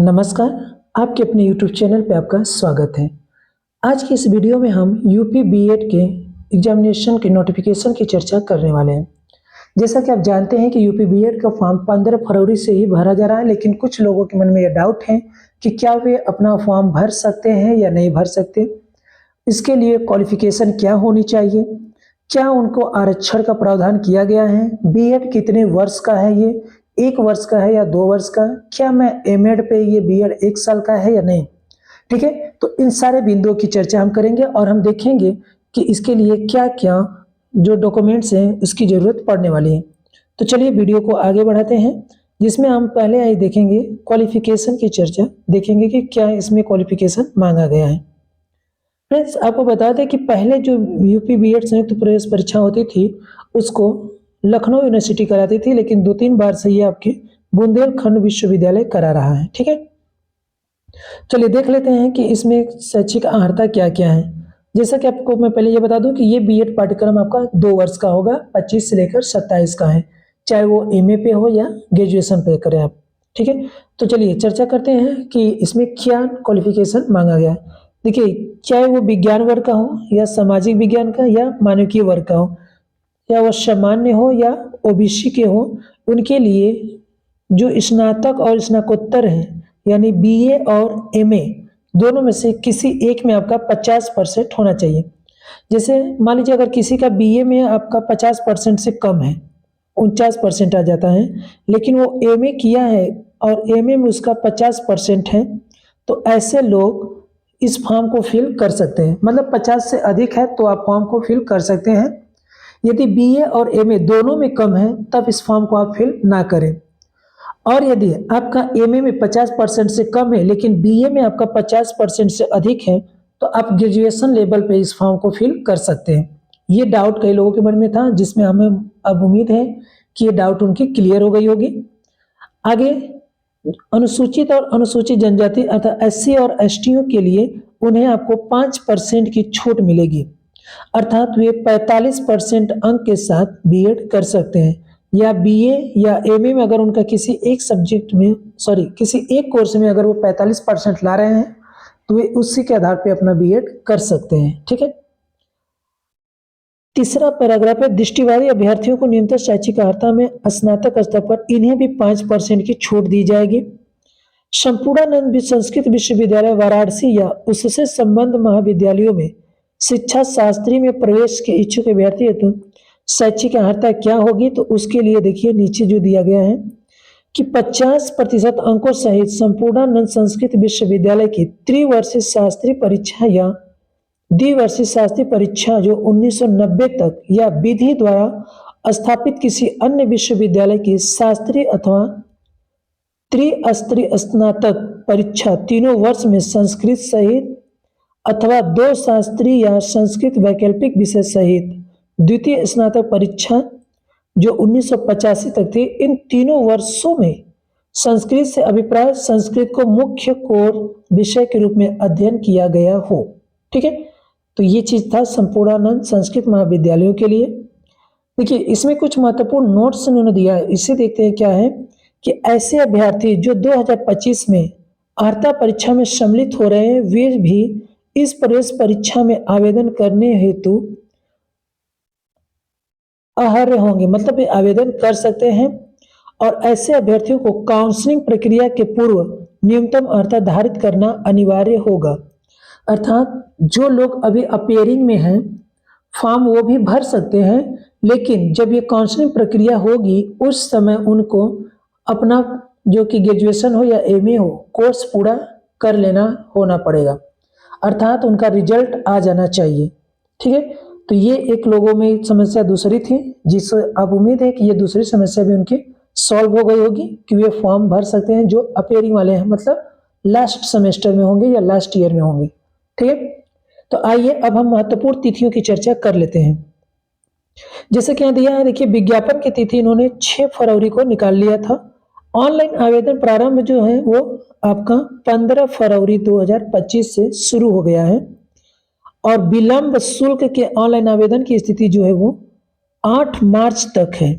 नमस्कार, आपके अपने YouTube चैनल पे आपका स्वागत है। आज की इस वीडियो में हम यूपी बीएड के एग्जामिनेशन के नोटिफिकेशन की चर्चा करने वाले हैं। जैसा कि आप जानते हैं कि यूपी बीएड का फॉर्म 15 फरवरी से ही भरा जा रहा है, लेकिन कुछ लोगों के मन में ये डाउट है कि क्या वे अपना फॉर्म भर सकते हैं या नहीं भर सकते। इसके लिए क्वालिफिकेशन क्या होनी चाहिए, क्या उनको आरक्षण का प्रावधान किया गया है, बीएड कितने वर्ष का है, ये 1 वर्ष का है या 2 वर्ष का, क्या मैं एमएड पे ये बीएड 1 साल का है या नहीं। ठीक है, तो इन सारे बिंदुओं की चर्चा हम करेंगे और हम देखेंगे कि इसके लिए क्या क्या जो डॉक्यूमेंट्स हैं उसकी जरूरत पड़ने वाली है। तो चलिए वीडियो को आगे बढ़ाते हैं, जिसमें हम पहले आई देखेंगे क्वालिफिकेशन की चर्चा, देखेंगे कि क्या इसमें क्वालिफिकेशन मांगा गया है। फ्रेंड्स, आपको बता दें कि पहले जो यूपी बीएड संयुक्त प्रवेश परीक्षा होती थी उसको लखनऊ यूनिवर्सिटी कराती थी, लेकिन 2-3 बार से ये आपके बुंदेलखंड विश्वविद्यालय करा रहा है। ठीक है, चलिए देख लेते हैं कि इसमें शैक्षिक अर्हता क्या क्या है। जैसा कि आपको मैं पहले ये बता दूं कि ये बीएड पाठ्यक्रम आपका 2 वर्ष का होगा, 25 से लेकर 27 का है, चाहे वो एमए पे हो या ग्रेजुएशन पे करें आप। ठीक है, तो चलिए चर्चा करते हैं कि इसमें क्या क्वालिफिकेशन मांगा गया है। देखिए, चाहे वो विज्ञान वर्ग का हो या सामाजिक विज्ञान का या मानविकीय वर्ग का हो, या वह सामान्य हो या ओबीसी के हो, उनके लिए जो स्नातक और स्नातकोत्तर है यानी बीए और एमए दोनों में से किसी एक में आपका 50% होना चाहिए। जैसे मान लीजिए अगर किसी का बीए में आपका 50% से कम है, 49% आ जाता है, लेकिन वो एमए किया है और एमए में उसका 50% है, तो ऐसे लोग इस फॉर्म को फिल कर सकते हैं। मतलब 50 से अधिक है तो आप फॉर्म को फिल कर सकते हैं। यदि बीए और एमए दोनों में कम है तब इस फॉर्म को आप फिल ना करें। और यदि आपका एमए में 50% से कम है लेकिन बीए में आपका 50% से अधिक है, तो आप ग्रेजुएशन लेवल पे इस फॉर्म को फिल कर सकते हैं। ये डाउट कई लोगों के मन में था, जिसमें हमें अब उम्मीद है कि ये डाउट उनकी क्लियर हो गई होगी। आगे अनुसूचित और अनुसूचित जनजाति अर्थात एससी और एसटीओ के लिए उन्हें आपको 5% की छूट मिलेगी, अर्थात वे 45% अंक के साथ बीएड कर सकते हैं, या बीए या एमए में अगर उनका किसी एक सब्जेक्ट में किसी एक कोर्स में अगर वो 45% ला रहे हैं तो वे उसी के आधार पे अपना बीएड कर सकते हैं। ठीक है, तीसरा पैराग्राफ है, दृष्टिबाधित अभ्यर्थियों को न्यूनतम शैक्षिक अर्हता में स्नातक स्तर पर इन्हें भी 5% की छूट दी जाएगी। संपूर्णानंद संस्कृत विश्वविद्यालय वाराणसी या उससे संबद्ध महाविद्यालयों में शिक्षा शास्त्री में प्रवेश के इच्छुक अभ्यर्थी हेतु शैक्षिक अर्हता क्या होगी, तो उसके लिए देखिए नीचे जो दिया गया है कि 50% अंकों सहित संपूर्णानंद संस्कृत विश्वविद्यालय की त्रिवर्षीय शास्त्री परीक्षा या द्विवर्षीय शास्त्री परीक्षा जो 1990 तक या विधि द्वारा स्थापित किसी अन्य विश्वविद्यालय की शास्त्री अथवा त्रिस्तरीय स्नातक परीक्षा तीनों वर्ष में संस्कृत सहित अथवा 2 शास्त्री या संस्कृत वैकल्पिक विषय सहित द्वितीय स्नातक परीक्षा जो 1985 तक थी, इन तीनों वर्षों में संस्कृत से अभिप्राय संस्कृत को मुख्य कोर विषय के रूप में अध्ययन किया गया हो। ठीक है, तो ये चीज था संपूर्णानंद संस्कृत महाविद्यालयों के लिए। देखिए, इसमें कुछ महत्वपूर्ण नोट्स उन्होंने दिया है, इससे देखते हैं क्या है कि ऐसे अभ्यर्थी जो 2025 में अर्हता परीक्षा में सम्मिलित हो रहे हैं, वे भी इस प्रवेश परीक्षा में आवेदन करने हेतु अर्ह होंगे, मतलब वे आवेदन कर सकते हैं। और ऐसे अभ्यर्थियों को काउंसलिंग प्रक्रिया के पूर्व न्यूनतम अर्हता धारित करना अनिवार्य होगा, अर्थात जो लोग अभी अपेयरिंग में हैं फॉर्म वो भी भर सकते हैं, लेकिन जब ये काउंसलिंग प्रक्रिया होगी उस समय उनको अपना जो कि ग्रेजुएशन हो या एमए हो कोर्स पूरा कर लेना होना पड़ेगा, अर्थात उनका रिजल्ट आ जाना चाहिए। ठीक है, तो ये एक लोगों में समस्या दूसरी थी, जिससे अब उम्मीद है कि ये दूसरी समस्या भी उनकी सॉल्व हो गई होगी कि वे फॉर्म भर सकते हैं जो अपेयरिंग वाले हैं, मतलब लास्ट सेमेस्टर में होंगे या लास्ट ईयर में होंगे। ठीक है, तो आइए अब हम महत्वपूर्ण तिथियों की चर्चा कर लेते हैं। जैसे कि यहाँ दिया है, देखिए विज्ञापन की तिथि इन्होंने 6 फरवरी को निकाल लिया था। ऑनलाइन आवेदन प्रारंभ जो है वो आपका 15 फरवरी 2025 से शुरू हो गया है, और विलंब शुल्क के ऑनलाइन आवेदन की स्थिति जो है वो 8 मार्च तक है।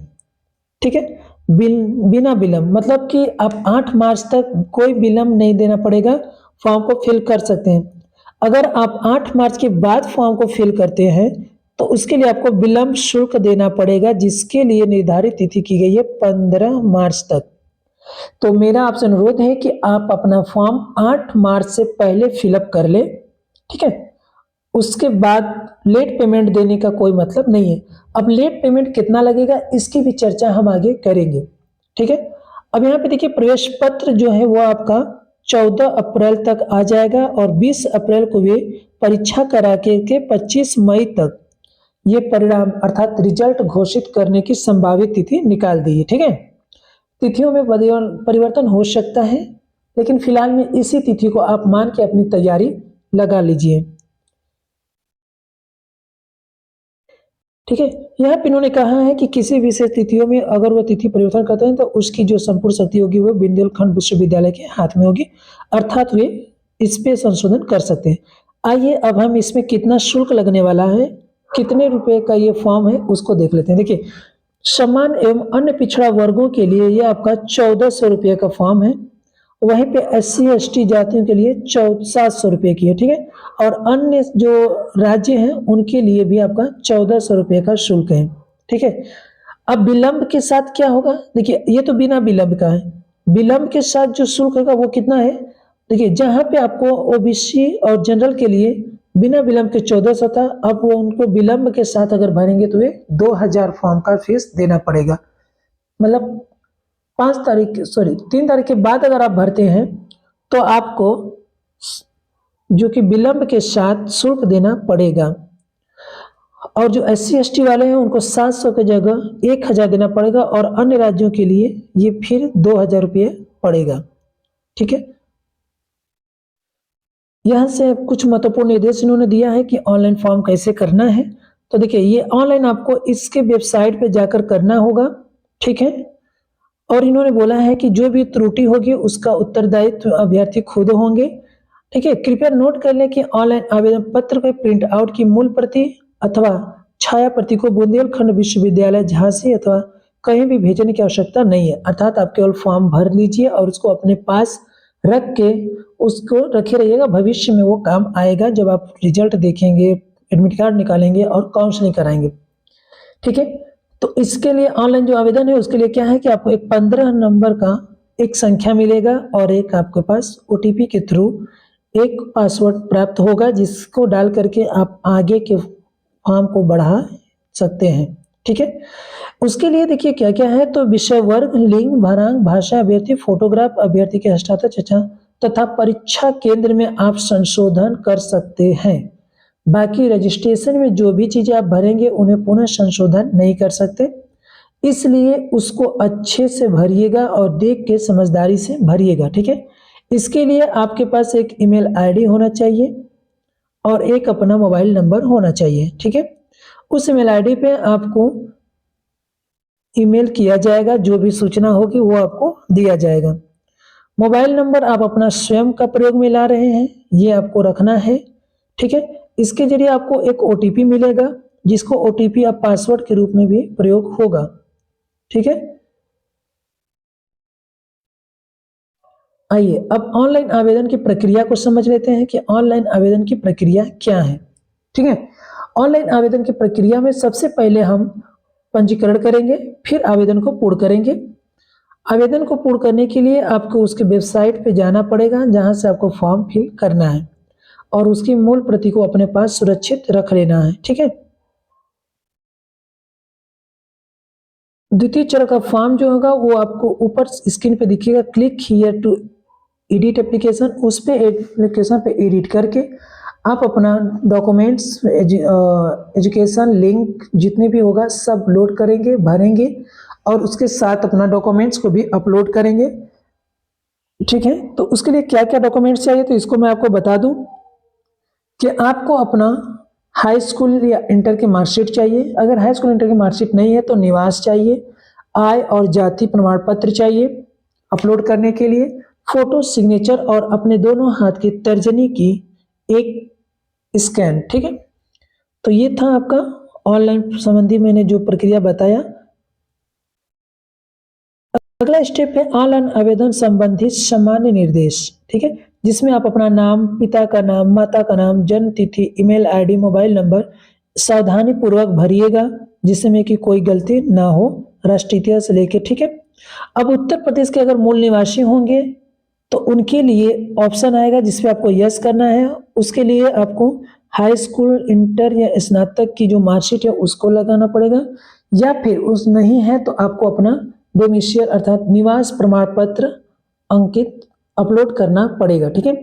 ठीक है, बिना विलंब, मतलब कि आप 8 मार्च तक कोई विलंब नहीं देना पड़ेगा, फॉर्म को फिल कर सकते हैं। अगर आप 8 मार्च के बाद फॉर्म को फिल करते हैं, तो उसके लिए आपको विलंब शुल्क देना पड़ेगा, जिसके लिए निर्धारित तिथि की गई है 15 मार्च तक। तो मेरा आपसे अनुरोध है कि आप अपना फॉर्म 8 मार्च से पहले फिलअप कर लें, ठीक है? उसके बाद लेट पेमेंट देने का कोई मतलब नहीं है। अब लेट पेमेंट कितना लगेगा, इसकी भी चर्चा हम आगे करेंगे, ठीक है? अब यहाँ पे देखिए, प्रवेश पत्र जो है वो आपका 14 अप्रैल तक आ जाएगा और 20 अप्रैल को वे परीक्षा करा के 25 मई तक ये परिणाम अर्थात रिजल्ट घोषित करने की संभावित तिथि निकाल दी है, ठीक है? तिथियों में परिवर्तन हो सकता है, लेकिन फिलहाल में इसी तिथि को आप मान के अपनी तैयारी लगा लीजिए, ठीक है? यहाँ पे इन्होंने कहा है कि किसी विशेष तिथियों में अगर वो तिथि परिवर्तन करते हैं, तो उसकी जो संपूर्ण शक्ति होगी वो बुंदेलखंड विश्वविद्यालय के हाथ में होगी, अर्थात वे इस पे संशोधन कर सकते हैं। आइए अब हम इसमें कितना शुल्क लगने वाला है, कितने रुपए का ये फॉर्म है, उसको देख लेते हैं। देखिए, समान एवं अन्य पिछड़ा वर्गों के लिए ये आपका 1400 रुपये का फॉर्म है। वहीं पे SC ST जातियों के लिए 700 रुपये की है, ठीक है? और अन्य जो राज्य हैं उनके लिए भी आपका 1400 रुपये का शुल्क है, ठीक है? अब विलंब के साथ क्या होगा, देखिए ये तो बिना विलंब का है। विलंब के साथ जो शुल्क होगा वो कितना है, देखिए जहाँ पे आपको OBC और जनरल के लिए बिना विलंब के 1400 था, अब वो उनको विलंब के साथ अगर भरेंगे तो ये 2000 फॉर्म का फीस देना पड़ेगा। मतलब 3 तारीख के बाद अगर आप भरते हैं, तो आपको जो कि विलंब के साथ शुल्क देना पड़ेगा। और जो SC ST वाले हैं उनको 700 की जगह 1000 देना पड़ेगा और अन्य राज्यों के लिए ये फिर 2000 रुपये पड़ेगा, ठीक है? यहाँ से कुछ महत्वपूर्ण निर्देश इन्होंने दिया है कि ऑनलाइन फॉर्म कैसे करना है। तो देखिए, ये ऑनलाइन आपको इसके वेबसाइट पे जाकर करना होगा, ठीक है? और इन्होंने बोला है कि जो भी त्रुटि होगी उसका उत्तरदायित्व अभ्यर्थी खुद होंगे, ठीक है? कृपया नोट कर लें कि ऑनलाइन आवेदन पत्र के प्रिंट आउट की मूल प्रति अथवा छाया प्रति को बुंदेलखंड विश्वविद्यालय झांसी अथवा कहीं भी भेजने की आवश्यकता नहीं है, अर्थात आप केवल फॉर्म भर लीजिए और उसको अपने पास रख के उसको रखे रहिएगा। भविष्य में वो काम आएगा जब आप रिजल्ट देखेंगे, एडमिट कार्ड निकालेंगे और काउंसलिंग कराएंगे, ठीक है? तो इसके लिए ऑनलाइन जो आवेदन है उसके लिए क्या है कि आपको एक 15 नंबर का एक संख्या मिलेगा और एक आपके पास OTP के थ्रू एक पासवर्ड प्राप्त होगा, जिसको डाल करके आप आगे के फॉर्म को बढ़ा सकते हैं, ठीक है? उसके लिए देखिए क्या-क्या है, तो विषय वर्ग, लिंग, भरांक, भाषा अभ्यर्थी, फोटोग्राफ अभ्यर्थी के हस्ताक्षर तथा परीक्षा केंद्र में आप संशोधन कर सकते हैं। बाकी रजिस्ट्रेशन में जो भी चीज़ें आप भरेंगे उन्हें पुनः संशोधन नहीं कर सकते, इसलिए उसको अच्छे से भरिएगा और देख के समझदारी से भरिएगा, ठीक है? इसके लिए आपके पास एक ईमेल ID होना चाहिए और एक अपना मोबाइल नंबर होना चाहिए, ठीक है? उस ईमेल ID पे आपको ईमेल किया जाएगा, जो भी सूचना होगी वो आपको दिया जाएगा। मोबाइल नंबर आप अपना स्वयं का प्रयोग में ला रहे हैं, ये आपको रखना है, ठीक है? इसके ज़रिए आपको एक OTP मिलेगा, जिसको OTP आप पासवर्ड के रूप में भी प्रयोग होगा, ठीक है? आइए अब ऑनलाइन आवेदन की प्रक्रिया को समझ लेते हैं कि ऑनलाइन आवेदन की प्रक्रिया क्या है, ठीक है? ऑनलाइन आवेदन की प्रक्रिया में सबसे पहले हम पंजीकरण करेंगे, फिर आवेदन को पूर्ण करेंगे। आवेदन को पूर्ण करने के लिए आपको उसके वेबसाइट पे जाना पड़ेगा, जहाँ से आपको फॉर्म फिल करना है और उसकी मूल प्रति को अपने पास सुरक्षित रख लेना है, ठीक है? द्वितीय चरण का फॉर्म जो होगा वो आपको ऊपर स्क्रीन पे दिखेगा, click here to edit application, उस पे एप्लीकेशन पे एडिट करके आप अपना डॉक्यूमेंट्स, एजुकेशन लिंक जितने भी होगा सब लोड करेंगे, भरेंगे और उसके साथ अपना डॉक्यूमेंट्स को भी अपलोड करेंगे, ठीक है? तो उसके लिए क्या-क्या डॉक्यूमेंट्स चाहिए, तो इसको मैं आपको बता दूं कि आपको अपना हाई स्कूल या इंटर की मार्कशीट चाहिए। अगर हाई स्कूल इंटर की मार्कशीट नहीं है तो निवास चाहिए, आय और जाति प्रमाण पत्र चाहिए अपलोड करने के लिए, फोटो, सिग्नेचर और अपने दोनों हाथ की तर्जनी की एक स्कैन, ठीक है? तो ये था आपका ऑनलाइन संबंधी मैंने जो प्रक्रिया बताया। अगला स्टेप है ऑनलाइन आवेदन संबंधित सामान्य निर्देश, ठीक है, जिसमें आप अपना नाम, पिता का नाम, माता का नाम, जन्म तिथि, ईमेल आईडी, मोबाइल नंबर सावधानी पूर्वक भरिएगा जिसमें कि कोई गलती ना हो राष्ट्रीयता से लेके, ठीक है। अब उत्तर प्रदेश के अगर मूल निवासी होंगे तो उनके लिए ऑप्शन आएगा जिसपे आपको यस करना है। उसके लिए आपको हाई स्कूल, इंटर या स्नातक की जो मार्कशीट है उसको लगाना पड़ेगा, या फिर उस नहीं है तो आपको अपना डोमिसाइल अर्थात निवास प्रमाण पत्र अंकित अपलोड करना पड़ेगा, ठीक है।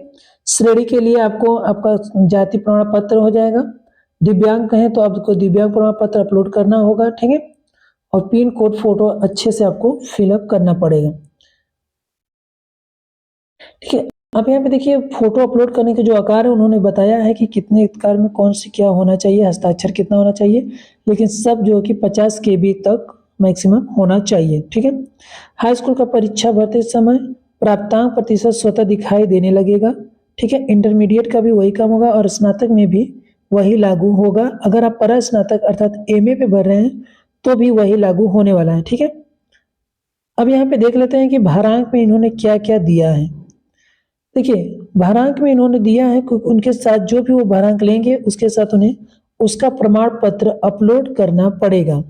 श्रेणी के लिए आपको आपका जाति प्रमाण पत्र हो जाएगा। दिव्यांग हैं तो आपको दिव्यांग प्रमाण पत्र अपलोड करना होगा, ठीक है। और पिन कोड फोटो अच्छे से आपको फिलअप करना पड़ेगा, ठीक है। आप यहाँ पे देखिए फोटो अपलोड करने के जो आकार है उन्होंने बताया है कि कितने आकार में कौन सी क्या होना चाहिए, हस्ताक्षर कितना होना चाहिए, लेकिन सब जो कि 50 KB तक मैक्सिमम होना चाहिए, ठीक है। हाई स्कूल का परीक्षा भरते समय प्राप्तांक प्रतिशत स्वतः दिखाई देने लगेगा, ठीक है। इंटरमीडिएट का भी वही काम होगा और स्नातक में भी वही लागू होगा। अगर आप परा स्नातक अर्थात MA पे भर रहे हैं तो भी वही लागू होने वाला है, ठीक है। अब यहाँ पे देख लेते हैं कि भारांक में इन्होंने क्या क्या दिया है। देखिए भारांक में इन्होंने दिया है कि उनके साथ जो भी वो भारांक लेंगे उसके साथ उन्हें उसका प्रमाण पत्र अपलोड करना पड़ेगा।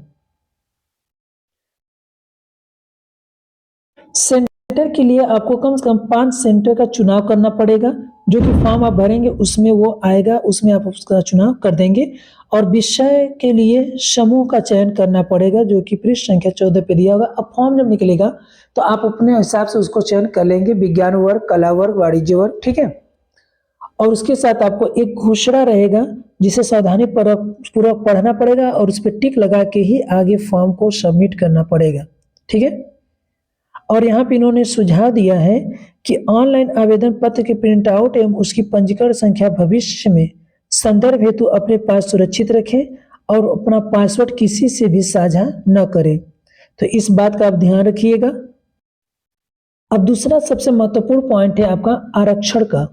सेंटर के लिए आपको कम से कम 5 सेंटर का चुनाव करना पड़ेगा। जो कि फॉर्म आप भरेंगे उसमें वो आएगा, उसमें आप उसका चुनाव कर देंगे। और विषय के लिए समूह का चयन करना पड़ेगा जो कि पृष्ठ संख्या 14 पे दिया होगा। अब फॉर्म जब निकलेगा तो आप अपने हिसाब से उसको चयन कर लेंगे, विज्ञान वर्ग, कला वर्ग, वाणिज्य वर्ग, ठीक है। और उसके साथ आपको एक घोषणा रहेगा जिसे सावधानी पूर्वक पढ़ना पड़ेगा और उस पर टिक लगा के ही आगे फॉर्म को सबमिट करना पड़ेगा, ठीक है। और यहाँ पे इन्होंने सुझाव दिया है कि ऑनलाइन आवेदन पत्र के प्रिंट आउट एवं उसकी पंजीकरण संख्या भविष्य में संदर्भ हेतु अपने पास सुरक्षित रखें और अपना पासवर्ड किसी से भी साझा न करें। तो इस बात का आप ध्यान रखिएगा। अब दूसरा सबसे महत्वपूर्ण पॉइंट है आपका आरक्षण का।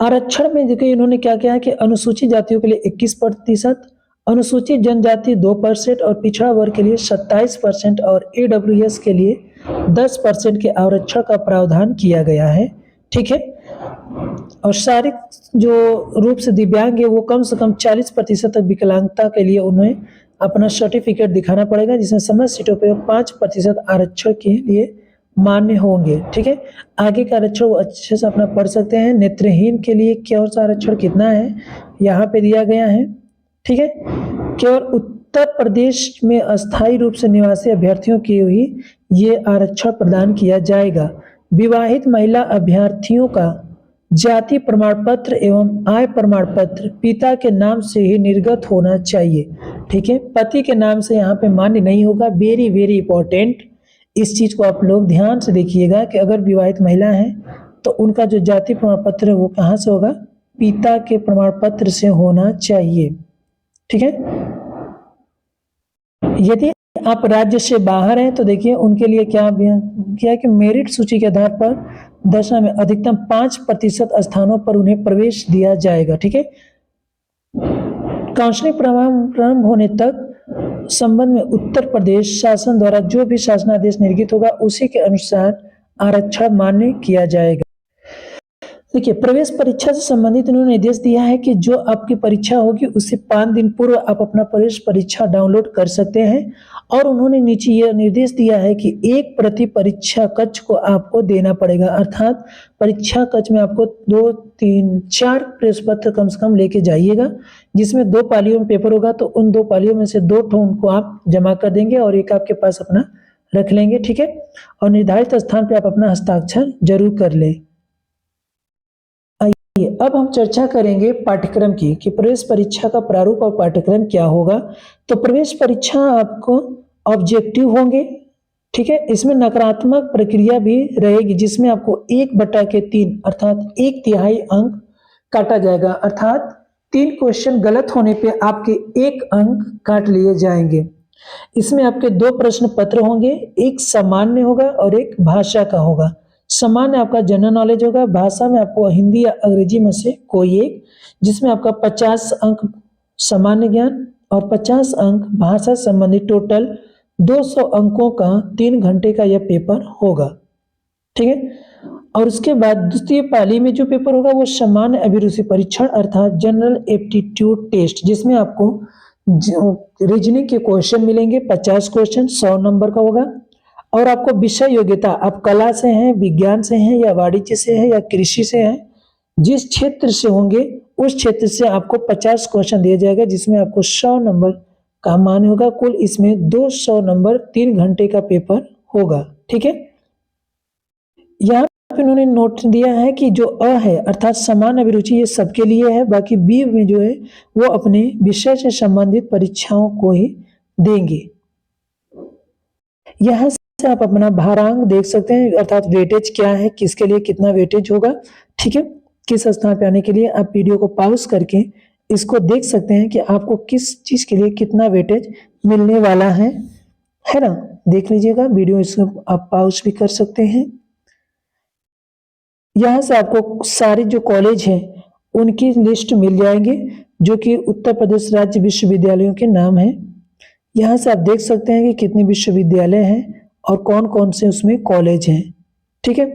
आरक्षण में देखिए इन्होंने क्या किया है कि अनुसूचित जातियों के लिए 21%, अनुसूचित जनजाति 2% और पिछड़ा वर्ग के लिए 27% और AWS के लिए 10% के आरक्षण का प्रावधान किया गया है, ठीक है। और शारीरिक जो रूप से दिव्यांग है वो कम से कम 40% विकलांगता के लिए उन्हें अपना सर्टिफिकेट दिखाना पड़ेगा, जिसमें समस्त सीटों पर 5% आरक्षण के लिए मान्य होंगे, ठीक है। आगे का आरक्षण वो अच्छे से अपना पढ़ सकते हैं। नेत्रहीन के लिए केवल आरक्षण कितना है यहाँ पे दिया गया है, ठीक है। केवल उत्तर प्रदेश में अस्थायी रूप से निवासी अभ्यर्थियों के ही ये आरक्षण प्रदान किया जाएगा। विवाहित महिला अभ्यर्थियों का जाति प्रमाण पत्र एवं आय प्रमाण पत्र पिता के नाम से ही निर्गत होना चाहिए, ठीक है। पति के नाम से यहाँ पे मान्य नहीं होगा। वेरी वेरी इंपॉर्टेंट, इस चीज को आप लोग ध्यान से देखिएगा कि अगर विवाहित महिला है तो उनका जो जाति प्रमाण पत्र है वो कहाँ से होगा, पिता के प्रमाण पत्र से होना चाहिए, ठीक है। यदि आप राज्य से बाहर हैं तो देखिए उनके लिए क्या किया कि मेरिट सूची के आधार पर दशा में अधिकतम 5% स्थानों पर उन्हें प्रवेश दिया जाएगा, ठीक है। काउंसलिंग प्रारंभ होने तक संबंध में उत्तर प्रदेश शासन द्वारा जो भी शासनादेश निर्गत होगा उसी के अनुसार आरक्षण मान्य किया जाएगा। देखिए प्रवेश परीक्षा से संबंधित इन्होंने निर्देश दिया है कि जो आपकी परीक्षा होगी उससे 5 दिन पूर्व आप अपना प्रवेश परीक्षा डाउनलोड कर सकते हैं। और उन्होंने नीचे यह निर्देश दिया है कि 1 प्रति परीक्षा कक्ष को आपको देना पड़ेगा, अर्थात परीक्षा कक्ष में आपको 2, 3, 4 प्रश्न पत्र कम से कम लेके जाइएगा, जिसमें 2 पालियों में पेपर होगा तो उन 2 पालियों में से 2 ठो उनको आप जमा कर देंगे और एक आपके पास अपना रख लेंगे, ठीक है। और निर्धारित स्थान पर आप अपना हस्ताक्षर जरूर कर ले। अब हम चर्चा करेंगे पाठ्यक्रम की कि प्रवेश परीक्षा का प्रारूप और पाठ्यक्रम क्या होगा। तो प्रवेश परीक्षा आपको ऑब्जेक्टिव होंगे, ठीक है। इसमें नकारात्मक प्रक्रिया भी रहेगी जिसमें आपको 1/3 अर्थात 1/3 अंक काटा जाएगा, अर्थात 3 क्वेश्चन गलत होने पे आपके 1 अंक काट लिए जाएंगे। इसमें आपके 2 प्रश्न पत्र होंगे, एक सामान्य होगा और एक भाषा का होगा। सामान्य आपका जनरल नॉलेज होगा, भाषा में आपको हिंदी या अंग्रेजी में से कोई एक, जिसमें आपका 50 अंक सामान्य ज्ञान और 50 अंक भाषा संबंधी, टोटल 200 अंकों का 3 घंटे का यह पेपर होगा, ठीक है। और उसके बाद द्वितीय पाली में जो पेपर होगा वो सामान्य अभिरुचि परीक्षण अर्थात जनरल एप्टीट्यूड टेस्ट, जिसमें आपको रीजनिंग के क्वेश्चन मिलेंगे। 50 क्वेश्चन 100 नंबर का होगा। और आपको विषय योग्यता, आप कला से हैं, विज्ञान से हैं, या वाणिज्य से हैं, या कृषि से हैं, जिस क्षेत्र से होंगे उस क्षेत्र से आपको 50 क्वेश्चन दिया जाएगा, जिसमें आपको 100 नंबर का मान होगा। कुल इसमें 200 नंबर 3 घंटे का पेपर होगा, ठीक है। यहाँ पे उन्होंने नोट दिया है कि जो अ है अर्थात समान अभिरुचि, ये सबके लिए है। बाकी बी में जो है वो अपने विषय से संबंधित परीक्षाओं को ही देंगे। यहाँ से आप अपना भारांक देख सकते हैं, अर्थात वेटेज क्या है, किसके लिए कितना वेटेज होगा, ठीक है। किस स्थान पे आने के लिए आप वीडियो को पॉज करके इसको देख सकते हैं कि आपको किस चीज के लिए कितना वेटेज मिलने वाला है ना। देख लीजिएगा वीडियो, इसको आप पॉज भी कर सकते हैं। यहाँ से आपको सारे जो कॉलेज हैं उनकी लिस्ट मिल जाएंगे, जो कि उत्तर प्रदेश राज्य विश्वविद्यालयों के नाम हैं। यहाँ से आप देख सकते हैं कि कितने विश्वविद्यालय हैं और कौन कौन से उसमें कॉलेज हैं, ठीक है।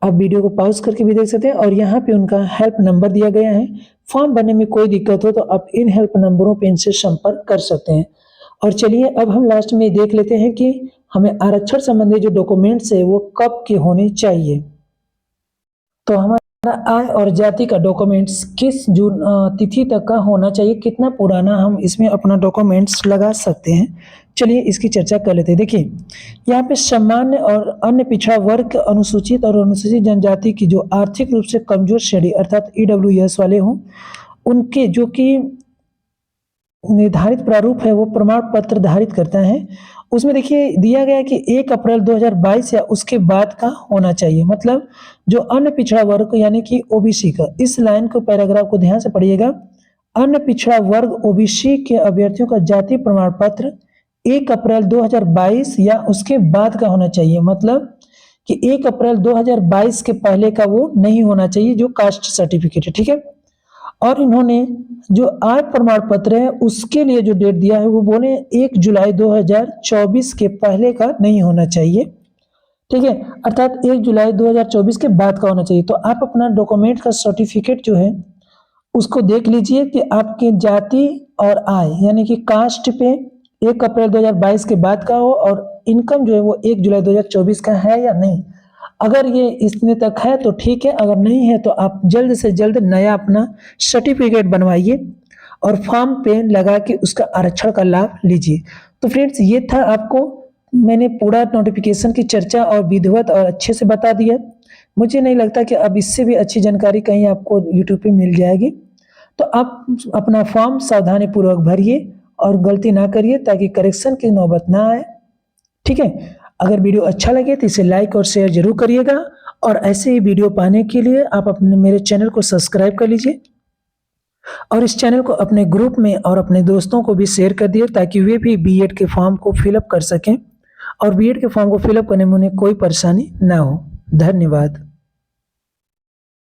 आप वीडियो को पॉज करके भी देख सकते हैं। और यहाँ पे उनका हेल्प नंबर दिया गया है। फॉर्म भरने में कोई दिक्कत हो तो आप इन हेल्प नंबरों पे इनसे संपर्क कर सकते हैं। और चलिए अब हम लास्ट में देख लेते हैं कि हमें आरक्षण संबंधी जो डॉक्यूमेंट्स है वो कब के होने चाहिए। तो हमारा आय और जाति का डॉक्यूमेंट्स किस जून तिथि तक का होना चाहिए, कितना पुराना हम इसमें अपना डॉक्यूमेंट्स लगा सकते हैं, चलिए इसकी चर्चा कर लेते हैं। देखिए यहाँ पे सामान्य और अन्य पिछड़ा वर्ग, अनुसूचित और अनुसूचित जनजाति की जो आर्थिक रूप से कमजोर श्रेणी अर्थात EWS वाले हों, उनके जो कि निर्धारित प्रारूप है वो प्रमाण पत्र धारित करता है। उसमें देखिए दिया गया है कि 1 अप्रैल 2022 या उसके बाद का होना चाहिए। मतलब जो अन्य पिछड़ा वर्ग यानी कि ओबीसी का, इस लाइन को पैराग्राफ को ध्यान से पढ़िएगा। अन्य पिछड़ा वर्ग ओबीसी के अभ्यर्थियों का जाति प्रमाण पत्र 1 अप्रैल 2022 या उसके बाद का होना चाहिए। मतलब कि 1 अप्रैल 2022 के पहले का वो नहीं होना चाहिए, जो कास्ट सर्टिफिकेट है, ठीक है। और इन्होंने जो आय प्रमाण पत्र है उसके लिए जो डेट दिया है वो बोले 1 जुलाई 2024 के पहले का नहीं होना चाहिए, ठीक है। अर्थात 1 जुलाई 2024 के बाद का होना चाहिए। तो आप अपना डॉक्यूमेंट का सर्टिफिकेट जो है उसको देख लीजिए कि आपकी जाति और आय यानी कि कास्ट पे 1 अप्रैल 2022 के बाद का हो, और इनकम जो है वो 1 जुलाई 2024 का है या नहीं। अगर ये इतने तक है तो ठीक है, अगर नहीं है तो आप जल्द से जल्द नया अपना सर्टिफिकेट बनवाइए और फॉर्म पे लगा के उसका आरक्षण का लाभ लीजिए। तो फ्रेंड्स ये था, आपको मैंने पूरा नोटिफिकेशन की चर्चा और विधिवत और अच्छे से बता दिया। मुझे नहीं लगता कि अब इससे भी अच्छी जानकारी कहीं आपको यूट्यूब पे मिल जाएगी। तो आप अपना फॉर्म सावधानी पूर्वक भरिए और गलती ना करिए ताकि करेक्शन की नौबत ना आए, ठीक है। अगर वीडियो अच्छा लगे तो इसे लाइक और शेयर जरूर करिएगा, और ऐसे ही वीडियो पाने के लिए आप अपने मेरे चैनल को सब्सक्राइब कर लीजिए और इस चैनल को अपने ग्रुप में और अपने दोस्तों को भी शेयर कर दिए ताकि वे भी बीएड के फॉर्म को फिलअप कर सकें और बीएड के फॉर्म को फिलअप करने में उन्हें कोई परेशानी ना हो। धन्यवाद।